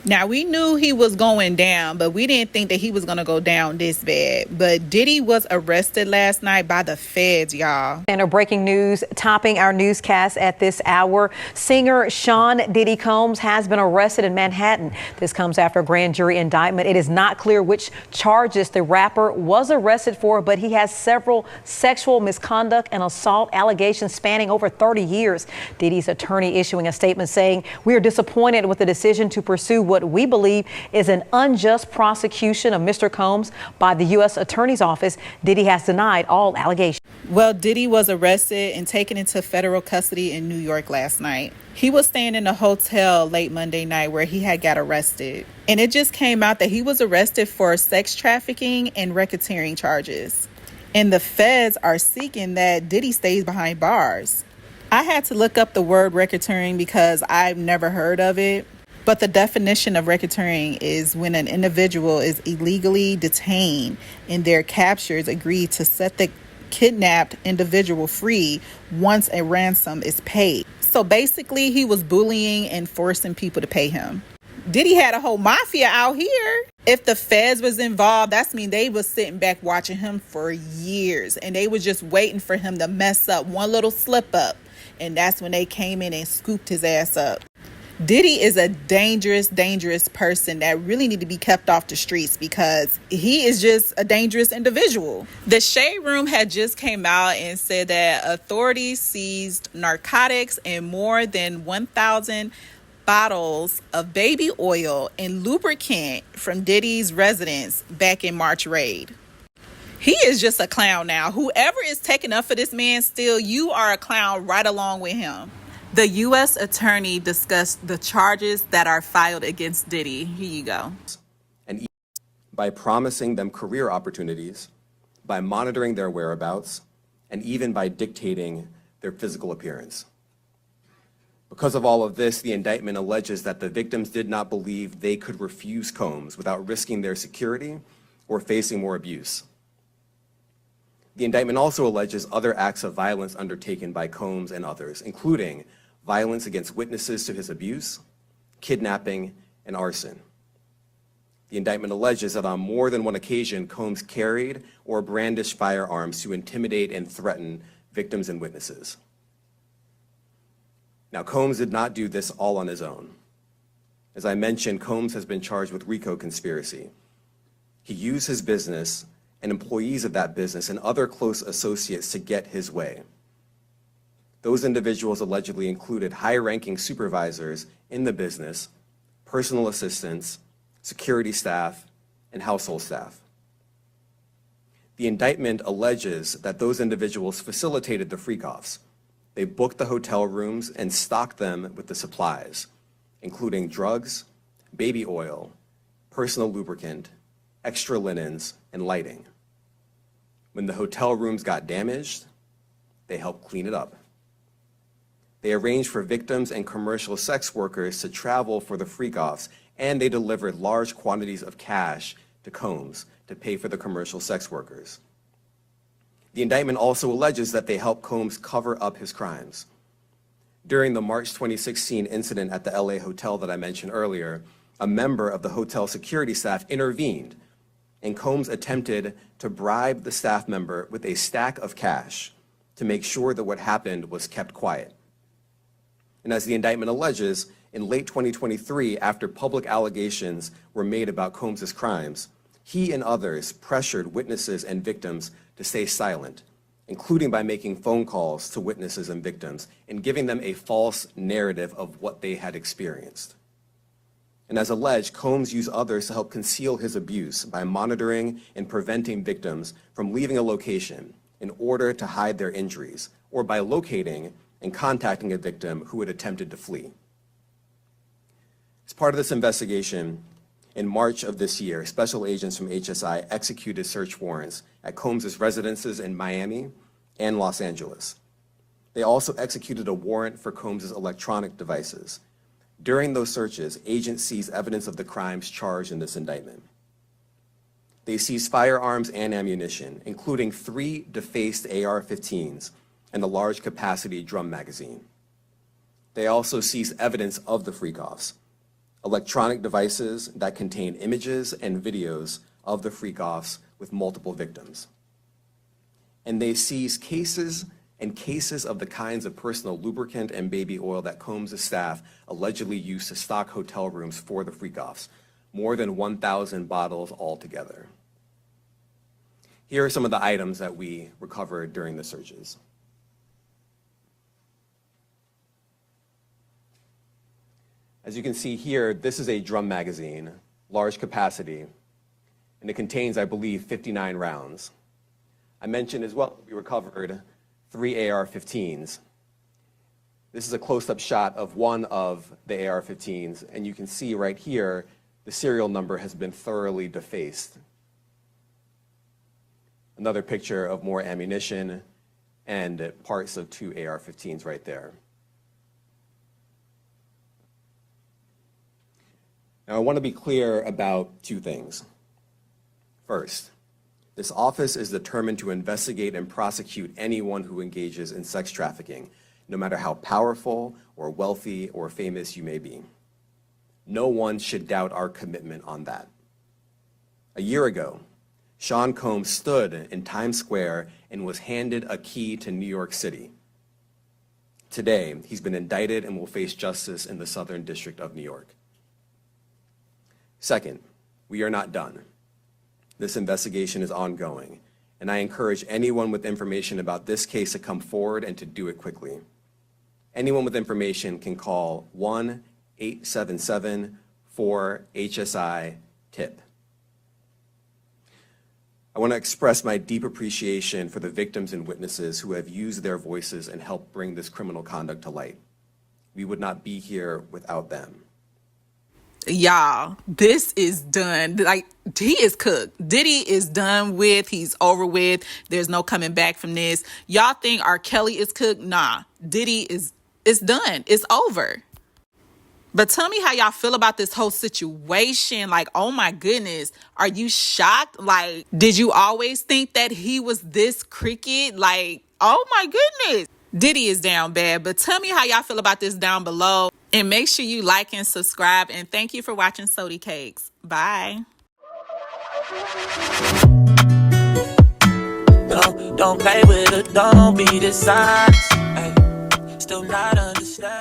Now, we knew he was going down, but we didn't think that he was going to go down this bad. But Diddy was arrested last night by the feds, y'all. And a breaking news topping our newscast at this hour. Singer Sean Diddy Combs has been arrested in Manhattan. This comes after a grand jury indictment. It is not clear which charges the rapper was arrested for, but he has several sexual misconduct and assault allegations spanning over 30 years. Diddy's attorney issuing a statement saying, "We are disappointed with the decision to pursue what we believe is an unjust prosecution of Mr. Combs by the U.S. Attorney's Office." Diddy has denied all allegations. Well, Diddy was arrested and taken into federal custody in New York last night. He was staying in a hotel late Monday night where he had got arrested. And it just came out that he was arrested for sex trafficking and racketeering charges. And the feds are seeking that Diddy stays behind bars. I had to look up the word racketeering because I've never heard of it. But the definition of racketeering is when an individual is illegally detained and their captors agree to set the kidnapped individual free once a ransom is paid. So basically, he was bullying and forcing people to pay him. Diddy had a whole mafia out here. If the feds was involved, that's mean they was sitting back watching him for years, and they was just waiting for him to mess up one little slip up, and that's when they came in and scooped his ass up. Diddy is a dangerous, dangerous person that really need to be kept off the streets because he is just a dangerous individual. The Shade Room had just came out and said that authorities seized narcotics and more than 1,000 bottles of baby oil and lubricant from Diddy's residence back in March raid. He is just a clown now. Whoever is taking up for this man still, you are a clown right along with him. The U.S. attorney discussed the charges that are filed against Diddy. Here you go. And by promising them career opportunities, by monitoring their whereabouts, and even by dictating their physical appearance. Because of all of this, the indictment alleges that the victims did not believe they could refuse Combs without risking their security or facing more abuse. The indictment also alleges other acts of violence undertaken by Combs and others, including violence against witnesses to his abuse, kidnapping, and arson. The indictment alleges that on more than one occasion, Combs carried or brandished firearms to intimidate and threaten victims and witnesses. Now, Combs did not do this all on his own. As I mentioned, Combs has been charged with RICO conspiracy. He used his business and employees of that business and other close associates to get his way. Those individuals allegedly included high-ranking supervisors in the business, personal assistants, security staff, and household staff. The indictment alleges that those individuals facilitated the freak-offs. They booked the hotel rooms and stocked them with the supplies, including drugs, baby oil, personal lubricant, extra linens, and lighting. When the hotel rooms got damaged, they helped clean it up. They arranged for victims and commercial sex workers to travel for the freak-offs, and they delivered large quantities of cash to Combs to pay for the commercial sex workers. The indictment also alleges that they helped Combs cover up his crimes. During the March 2016 incident at the LA hotel that I mentioned earlier, a member of the hotel security staff intervened, and Combs attempted to bribe the staff member with a stack of cash to make sure that what happened was kept quiet. And as the indictment alleges, in late 2023, after public allegations were made about Combs' crimes, he and others pressured witnesses and victims to stay silent, including by making phone calls to witnesses and victims and giving them a false narrative of what they had experienced. And as alleged, Combs used others to help conceal his abuse by monitoring and preventing victims from leaving a location in order to hide their injuries, or by locating and contacting a victim who had attempted to flee. As part of this investigation, in March of this year, special agents from HSI executed search warrants at Combs' residences in Miami and Los Angeles. They also executed a warrant for Combs' electronic devices. During those searches, agents seized evidence of the crimes charged in this indictment. They seized firearms and ammunition, including 3 defaced AR-15s and a large capacity drum magazine. They also seized evidence of the freak-offs, electronic devices that contain images and videos of the freak-offs with multiple victims. And they seized cases and cases of the kinds of personal lubricant and baby oil that Combs' staff allegedly used to stock hotel rooms for the freak-offs, more than 1,000 bottles altogether. Here are some of the items that we recovered during the searches. As you can see here, this is a drum magazine, large capacity, and it contains, I believe, 59 rounds. I mentioned as well, we recovered 3 AR-15s. This is a close-up shot of one of the AR-15s, and you can see right here, the serial number has been thoroughly defaced. Another picture of more ammunition and parts of 2 AR-15s right there. Now, I want to be clear about 2 things. First, this office is determined to investigate and prosecute anyone who engages in sex trafficking, no matter how powerful or wealthy or famous you may be. No one should doubt our commitment on that. A year ago, Sean Combs stood in Times Square and was handed a key to New York City. Today, he's been indicted and will face justice in the Southern District of New York. Second, we are not done. This investigation is ongoing, and I encourage anyone with information about this case to come forward and to do it quickly. Anyone with information can call 1-877-4-HSI-TIP. I want to express my deep appreciation for the victims and witnesses who have used their voices and helped bring this criminal conduct to light. We would not be here without them. Y'all, this is done. Like, he is cooked. Diddy is done with. He's over with. There's no coming back from this. Y'all think R. Kelly is cooked? Nah, Diddy is done. It's over. But tell me how y'all feel about this whole situation. Like, oh my goodness, are you shocked? Like, did you always think that he was this cricket? Like, oh my goodness. Diddy is down bad, but tell me how y'all feel about this down below. And make sure you like and subscribe. And thank you for watching Sody Cakes. Bye. Don't play with it, don't be dishonest. Ay, still not understand.